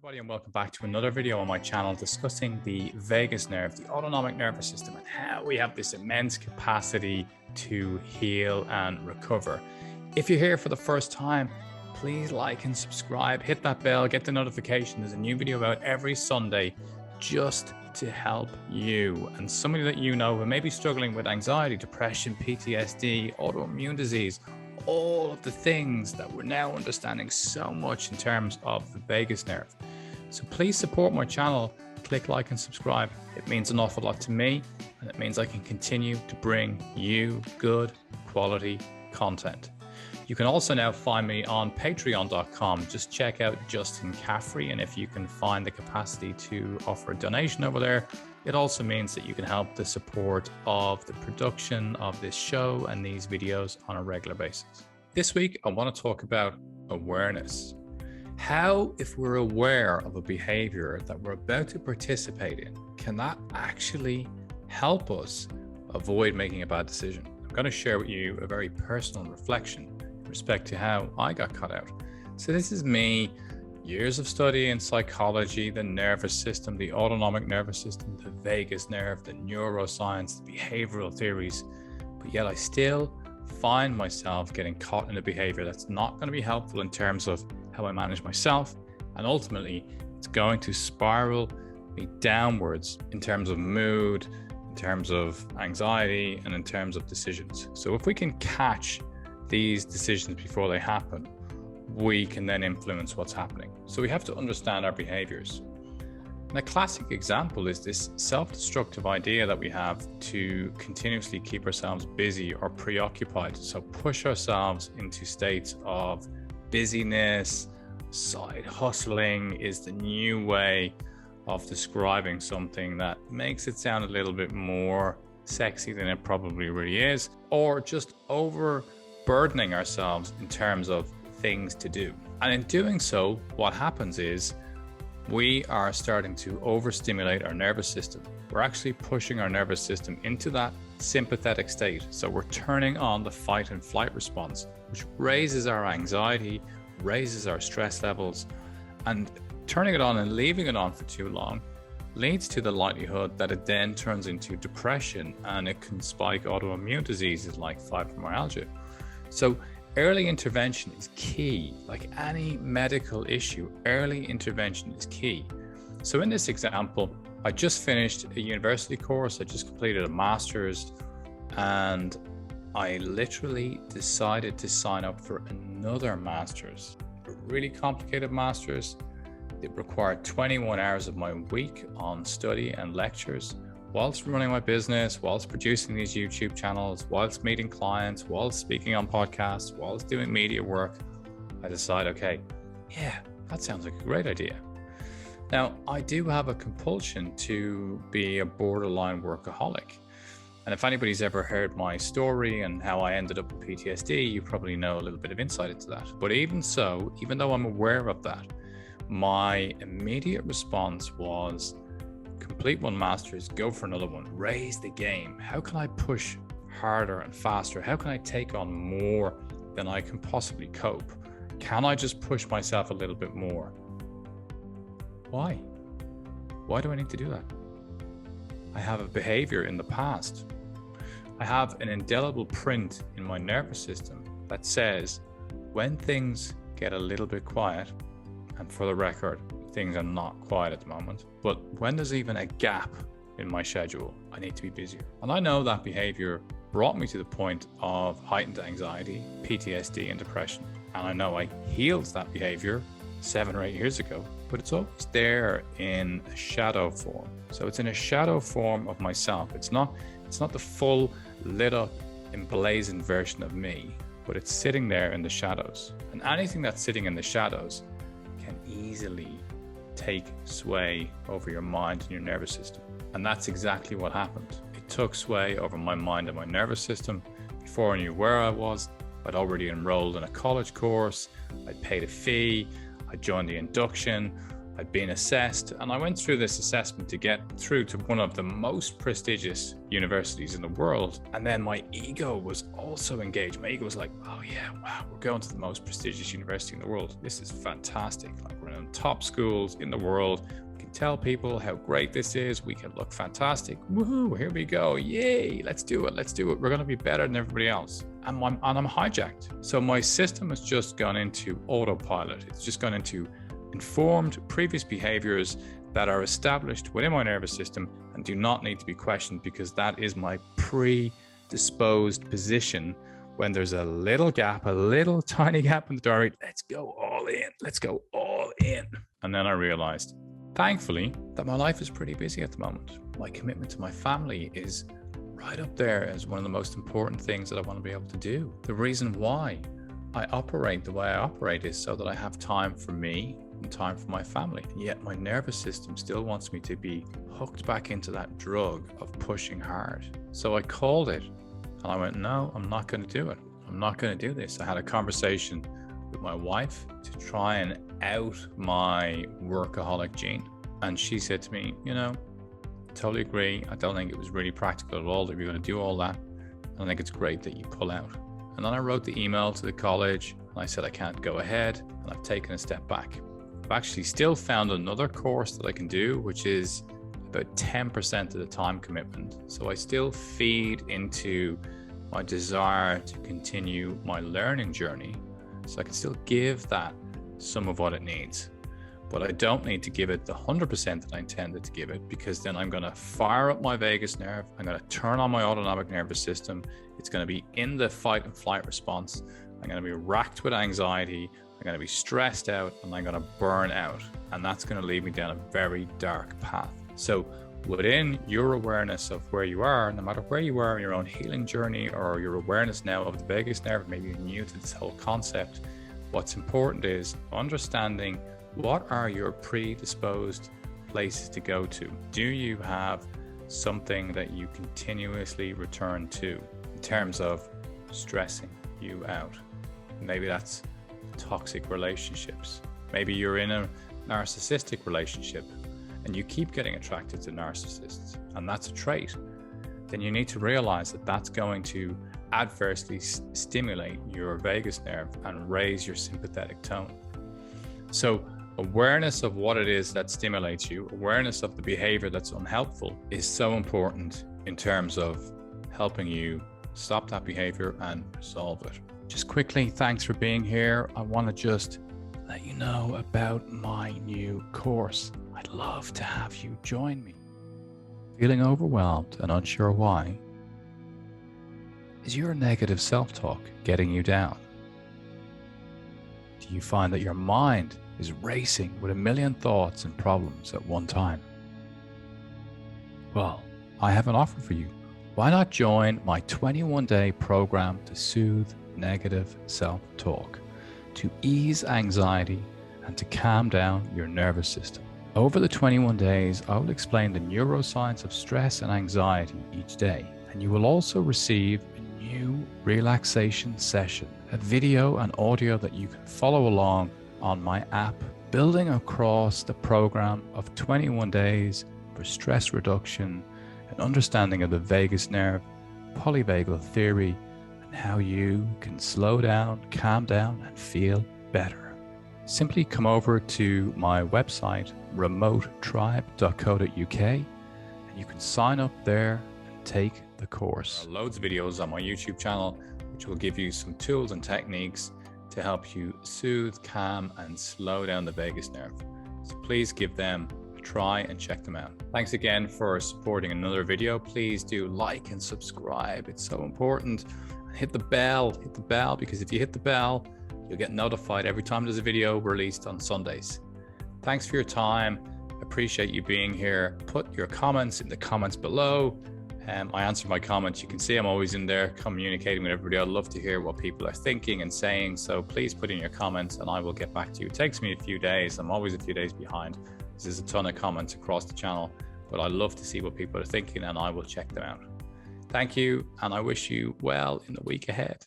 everybody, and welcome back to another video on my channel discussing the vagus nerve, the autonomic nervous system, and how we have this immense capacity to heal and recover. If you're here for the first time, please like and subscribe, hit that bell, get the notification. There's a new video out every Sunday just to help you and somebody that you know who may be struggling with anxiety, depression, PTSD, autoimmune disease, all of the things that we're now understanding so much in terms of the vagus nerve. So please support my channel, click like and subscribe. It means an awful lot to me, and it means I can continue to bring you good quality content. You can also now find me on patreon.com. Just check out Justin Caffrey, and if you can find the capacity to offer a donation over there, it also means that you can help the support of the production of this show and these videos on a regular basis. This week, I want to talk about awareness. How, if we're aware of a behavior that we're about to participate in, can that actually help us avoid making a bad decision? I'm going to share with you a very personal reflection in respect to how I got caught out. So this is me, years of study in psychology, the nervous system, the autonomic nervous system, the vagus nerve, the neuroscience, the behavioral theories, but yet I still find myself getting caught in a behavior that's not going to be helpful in terms of how I manage myself, and ultimately it's going to spiral me downwards in terms of mood, in terms of anxiety, and in terms of decisions. So if we can catch these decisions before they happen, we can then influence what's happening. So we have to understand our behaviors. And a classic example is this self-destructive idea that we have to continuously keep ourselves busy or preoccupied. So push ourselves into states of busyness. Side hustling is the new way of describing something that makes it sound a little bit more sexy than it probably really is, or just overburdening ourselves in terms of things to do. And in doing so, what happens is we are starting to overstimulate our nervous system. We're actually pushing our nervous system into that sympathetic state. So we're turning on the fight and flight response, which raises our anxiety, raises our stress levels, and turning it on and leaving it on for too long leads to the likelihood that it then turns into depression, and it can spike autoimmune diseases like fibromyalgia. So early intervention is key. Like any medical issue, early intervention is key. So in this example, I just finished a university course. I just completed a master's, and I literally decided to sign up for another master's, a really complicated master's. It required 21 hours of my week on study and lectures, whilst running my business, whilst producing these YouTube channels, whilst meeting clients, whilst speaking on podcasts, whilst doing media work. I decided, okay, yeah, that sounds like a great idea. Now, I do have a compulsion to be a borderline workaholic. And if anybody's ever heard my story and how I ended up with PTSD, you probably know a little bit of insight into that. But even so, even though I'm aware of that, my immediate response was complete one master's, go for another one, raise the game. How can I push harder and faster? How can I take on more than I can possibly cope? Can I just push myself a little bit more? Why? Why do I need to do that? I have a behavior in the past. I have an indelible print in my nervous system that says when things get a little bit quiet, and for the record, things are not quiet at the moment, but when there's even a gap in my schedule, I need to be busier. And I know that behavior brought me to the point of heightened anxiety, PTSD, and depression. And I know I healed that behavior 7 or 8 years ago, but it's always there in a shadow form. So it's in a shadow form of myself. It's not the full lit up, emblazoned version of me, but it's sitting there in the shadows. And anything that's sitting in the shadows can easily take sway over your mind and your nervous system. And that's exactly what happened. It took sway over my mind and my nervous system. Before I knew where I was, I'd already enrolled in a college course, I'd paid a fee, I joined the induction, I'd been assessed, and I went through this assessment to get through to one of the most prestigious universities in the world. And then my ego was also engaged. My ego was like, oh yeah, wow, we're going to the most prestigious university in the world. This is fantastic. Like, we're We're in top schools in the world. We can tell people how great this is. We can look fantastic. Woohoo, here we go. Yay, let's do it. Let's do it. We're going to be better than everybody else. And I'm hijacked. So my system has just gone into autopilot. It's just gone into informed previous behaviors that are established within my nervous system and do not need to be questioned, because that is my predisposed position. When there's a little gap, a little tiny gap in the diary, let's go all in. Let's go all in. And then I realized, thankfully, that my life is pretty busy at the moment. My commitment to my family is right up there as one of the most important things that I want to be able to do. The reason why I operate the way I operate is so that I have time for me and time for my family. And yet my nervous system still wants me to be hooked back into that drug of pushing hard. So I called it and I went, no, I'm not going to do it. I'm not going to do this. I had a conversation with my wife to try and out my workaholic gene. And she said to me, totally agree. I don't think it was really practical at all that you're going to do all that. I think it's great that you pull out. And then I wrote the email to the college and I said, I can't go ahead. And I've taken a step back. I've actually still found another course that I can do, which is about 10% of the time commitment. So I still feed into my desire to continue my learning journey. So I can still give that some of what it needs. But I don't need to give it the 100% that I intended to give it, because then I'm going to fire up my vagus nerve. I'm going to turn on my autonomic nervous system. It's going to be in the fight and flight response. I'm going to be racked with anxiety. I'm going to be stressed out and I'm going to burn out. And that's going to lead me down a very dark path. So within your awareness of where you are, no matter where you are in your own healing journey or your awareness now of the vagus nerve, maybe you're new to this whole concept, what's important is understanding what are your predisposed places to go to. Do you have something that you continuously return to in terms of stressing you out? Maybe that's toxic relationships. Maybe you're in a narcissistic relationship and you keep getting attracted to narcissists, and that's a trait. Then you need to realize that that's going to adversely stimulate your vagus nerve and raise your sympathetic tone. So awareness of what it is that stimulates you, awareness of the behavior that's unhelpful is so important in terms of helping you stop that behavior and resolve it. Just quickly, thanks for being here. I want to just let you know about my new course. I'd love to have you join me. Feeling overwhelmed and unsure why? Is your negative self-talk getting you down? Do you find that your mind is racing with a million thoughts and problems at one time? Well, I have an offer for you. Why not join my 21-day program to soothe negative self-talk, to ease anxiety, and to calm down your nervous system? Over the 21 days, I will explain the neuroscience of stress and anxiety each day, and you will also receive a new relaxation session, a video and audio that you can follow along on my app, building across the program of 21 days for stress reduction, an understanding of the vagus nerve, polyvagal theory, and how you can slow down, calm down, and feel better. Simply come over to my website, remotetribe.co.uk, and you can sign up there and take the course. There are loads of videos on my YouTube channel, which will give you some tools and techniques to help you soothe, calm, and slow down the vagus nerve. So please give them a try and check them out. Thanks again for supporting another video. Please do like and subscribe. It's so important. And hit the bell, because if you hit the bell, you'll get notified every time there's a video released on Sundays. Thanks for your time. Appreciate you being here. Put your comments in the comments below. I answer my comments. You can see I'm always in there communicating with everybody. I'd love to hear what people are thinking and saying. So please put in your comments and I will get back to you. It takes me a few days. I'm always a few days behind. There's a ton of comments across the channel, but I love to see what people are thinking and I will check them out. Thank you, and I wish you well in the week ahead.